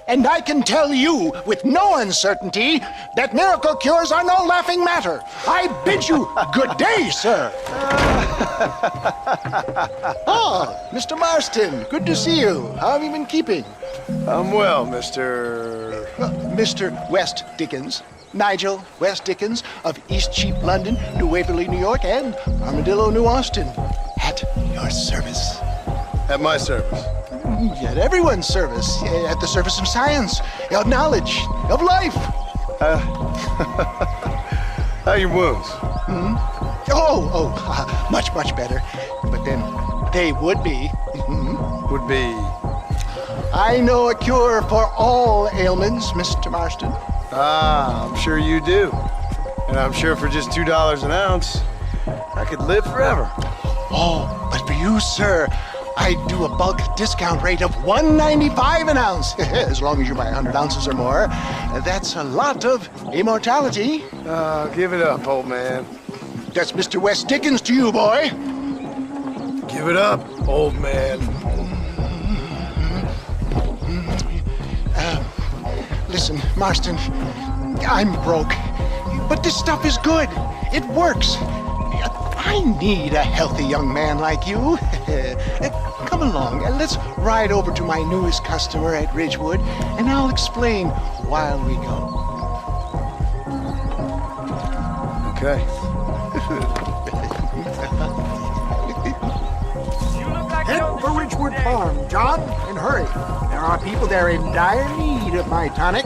And I can tell you with no uncertainty that miracle cures are no laughing matter. I bid you good day, sir. Mr. Marston, good to see you. How have you been keeping? I'm well, Mr. Mr. West Dickens. Nigel West Dickens of East Cheap, London, New Waverly, New York, and Armadillo, New Austin. At your service. At my service. At everyone's service. At the service of science, of knowledge, of life. How are your wounds? Much, much better. But then they would be. Would be? I know a cure for all ailments, Mr. Marston. Ah, I'm sure you do. And I'm sure for just $2 an ounce, I could live forever. Oh, but for you, sir, I do a bulk discount rate of $1.95 an ounce. As long as you buy 100 ounces or more. That's a lot of immortality. Give it up, old man. That's Mr. West Dickens to you, boy. Give it up, old man. Listen, Marston, I'm broke. But this stuff is good. It works. I need a healthy young man like you. Come along, and let's ride over to my newest customer at Ridgewood, and I'll explain while we go. Okay. Head for Ridgewood Farm, John, and hurry. There are people there in dire need of my tonic.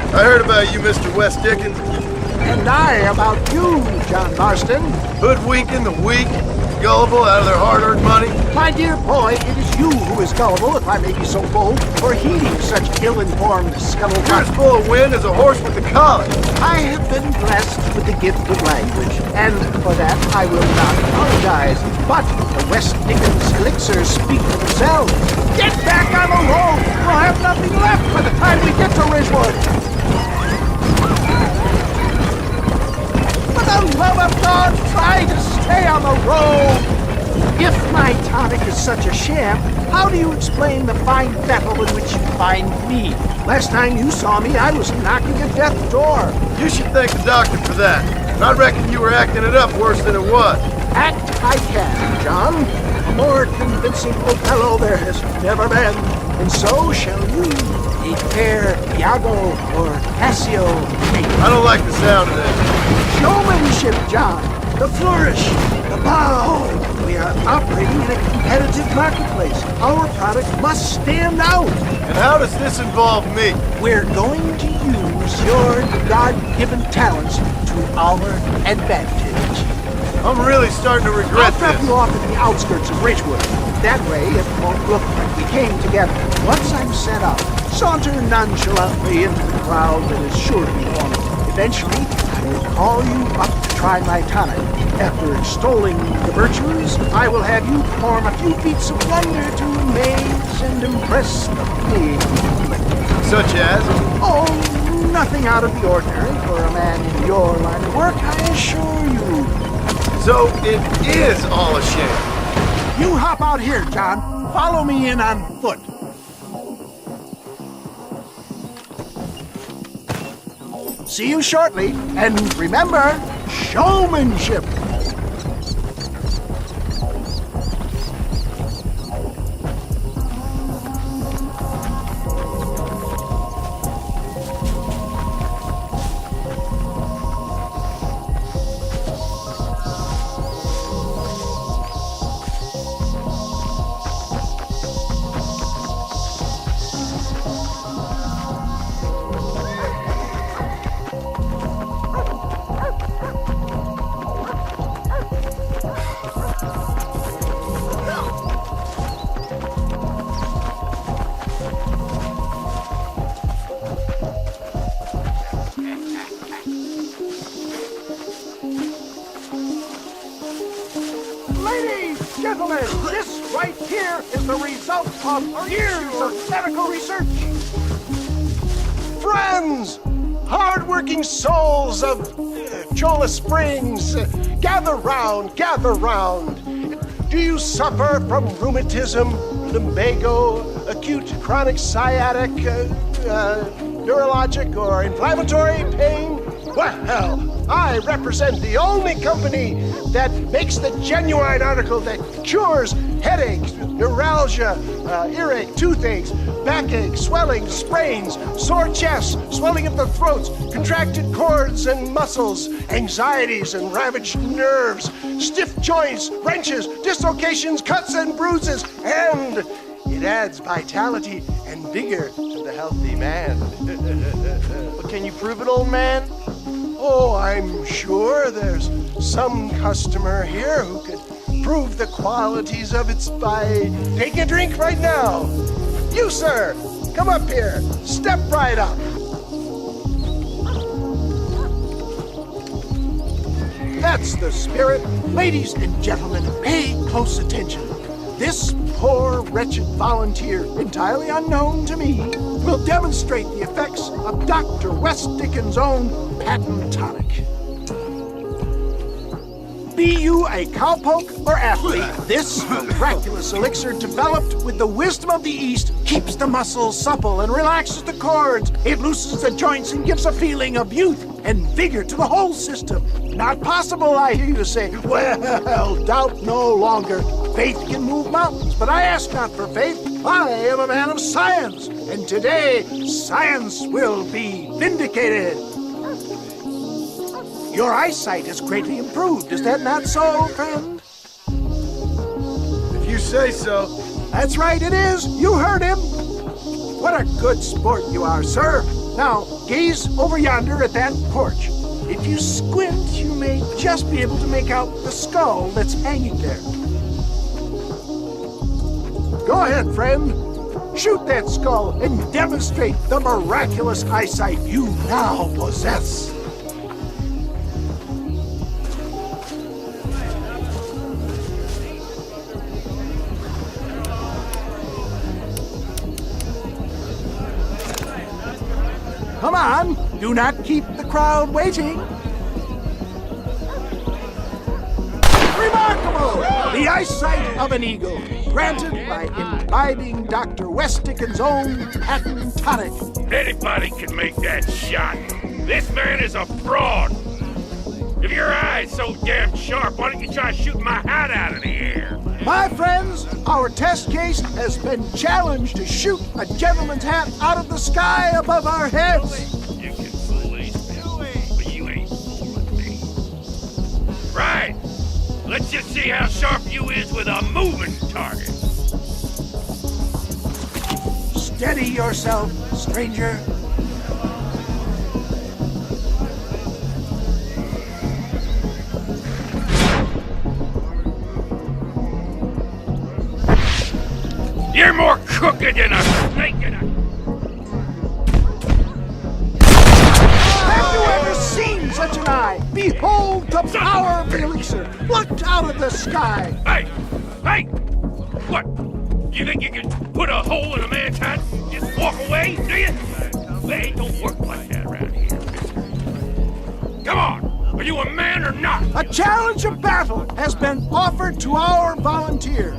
I heard about you, Mr. West Dickens. And I about you, John Marston. Hoodwinking the weak, gullible out of their hard-earned money. My dear boy, it is you who is gullible, if I may be so bold, for heeding such ill-informed You're scuttlebutt. as full of wind as a horse with the collar. I have been blessed with the gift of language, and for that I will not apologize. But the West Dickens elixirs speak for themselves. Get back on the road! We'll have nothing left by the time we get to Ridgewood. For the love of God, try to stay on the road! If my tonic is such a sham, how do you explain the fine battle in which you find me? Last time you saw me, I was knocking at death's door. You should thank the doctor for that. And I reckon you were acting it up worse than it was. Act I can, John. A more convincing Othello there has never been. And so shall you. A fair Iago or Cassio. I don't like the sound of this. Showmanship, John. The flourish. The bow. We are operating in a competitive marketplace. Our product must stand out. And how does this involve me? We're going to use your God-given talents to our advantage. I'm really starting to regret I'll drop this. you off at the outskirts of Ridgewood. That way, it won't look like we came together. Once I'm set up, saunter nonchalantly into the crowd that is sure to be forming. Eventually, I will call you up to try my tonic. After extolling the virtues, I will have you perform a few feats of wonder to amaze and impress the pig. Such as? Oh, nothing out of the ordinary for a man in your line of work, I assure you. So it is all a sham. You hop out here, John. Follow me in on foot. See you shortly, and remember, showmanship. Ladies, gentlemen, this right here is the result of years of medical research. Friends, hard-working souls of Chola Springs, gather round, gather round. Do you suffer from rheumatism, lumbago, acute chronic sciatic, neurologic, or inflammatory pain? Well, I represent the only company that makes the genuine article that cures headaches, neuralgia, earache, toothaches, backache, swelling, sprains, sore chests, swelling of the throats, contracted cords and muscles, anxieties and ravaged nerves, stiff joints, wrenches, dislocations, cuts and bruises, and it adds vitality and vigor to the healthy man. But can you prove it, old man? Oh, I'm sure there's some customer here who could prove the qualities of it by taking a drink right now. You, sir, come up here. Step right up. That's the spirit. Ladies and gentlemen, pay close attention. This poor, wretched volunteer, entirely unknown to me, will demonstrate the effects of Dr. West Dickens' own patent tonic. Be you a cowpoke or athlete, this miraculous elixir developed with the wisdom of the East keeps the muscles supple and relaxes the cords. It loosens the joints and gives a feeling of youth and vigor to the whole system. Not possible, I hear you say. Well, doubt no longer. Faith can move mountains, but I ask not for faith. I am a man of science, and today science will be vindicated. Your eyesight has greatly improved. Is that not so, friend? If you say so. That's right, it is. You heard him. What a good sport you are, sir. Now, gaze over yonder at that porch. If you squint, you may just be able to make out the skull that's hanging there. Go ahead, friend. Shoot that skull and demonstrate the miraculous eyesight you now possess. Come on, do not keep the crowd waiting. Remarkable! The eyesight of an eagle, granted by imbibing Dr. West Dickens' own patent tonic. Anybody can make that shot. This man is a fraud. If your eye's so damn sharp, why don't you try shooting my hat out of the air? My friends, our test case has been challenged to shoot a gentleman's hat out of the sky above our heads. You can police me, but you ain't fooling me. Right. Let's just see how sharp you is with a moving target. Steady yourself, stranger. You're more crooked than a snake in a... Have you ever seen such an eye? Behold the power of the elixir, plucked out of the sky. Hey! Hey! What? You think you can put a hole in a man's hat and just walk away, do you? They don't work like that around here. Come on! Are you a man or not? A challenge of battle has been offered to our volunteer.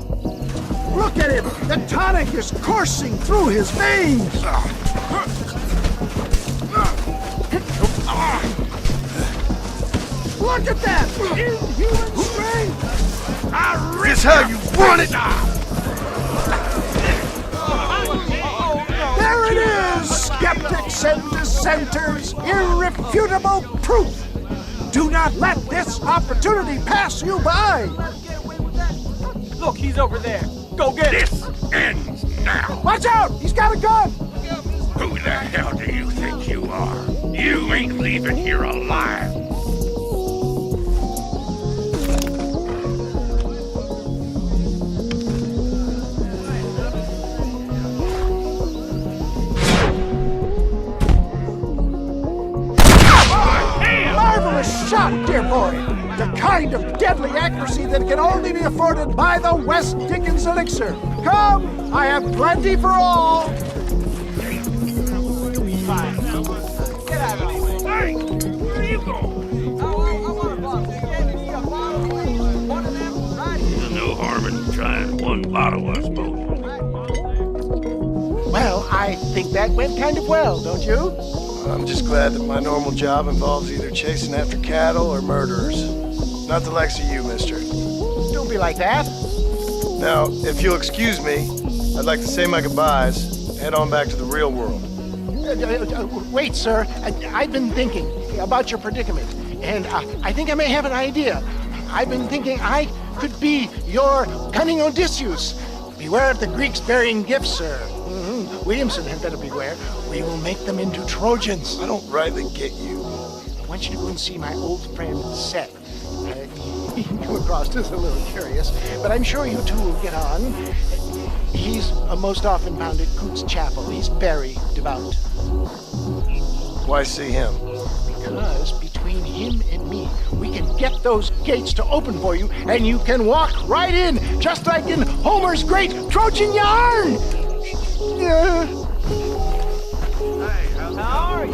Look at him! The tonic is coursing through his veins! Look at that! Inhuman strength! This how you want it? There it is! Skeptics and dissenters! Irrefutable proof! Do not let this opportunity pass you by! Look, he's over there. Go get him! This ends now! Watch out! He's got a gun! Who the hell do you think you are? You ain't leaving here alive! Marvelous shot, dear boy! The kind of deadly accuracy that can only be afforded by the West Dickens elixir. Come, I have plenty for all. Get out of here. Hey, where are you going? I want a bottle. You gave me a bottle. One of them, right? There's no harm in trying one bottle, I suppose. Well, I think that went kind of well, don't you? I'm just glad that my normal job involves either chasing after cattle or murderers. Not the likes of you, mister. Don't be like that. Now, if you'll excuse me, I'd like to say my goodbyes and head on back to the real world. Wait, sir. I've been thinking about your predicament, and I think I may have an idea. I've been thinking I could be your cunning Odysseus. Beware of the Greeks bearing gifts, sir. Williamson had better beware. We will make them into Trojans. I don't rightly get you. I want you to go and see my old friend Seth. He came across as a little curious, but I'm sure you two will get on. He's most often found at Coote's Chapel. He's very devout. Why see him? Because between him and me, we can get those gates to open for you, and you can walk right in, just like in Homer's great Trojan yarn! How are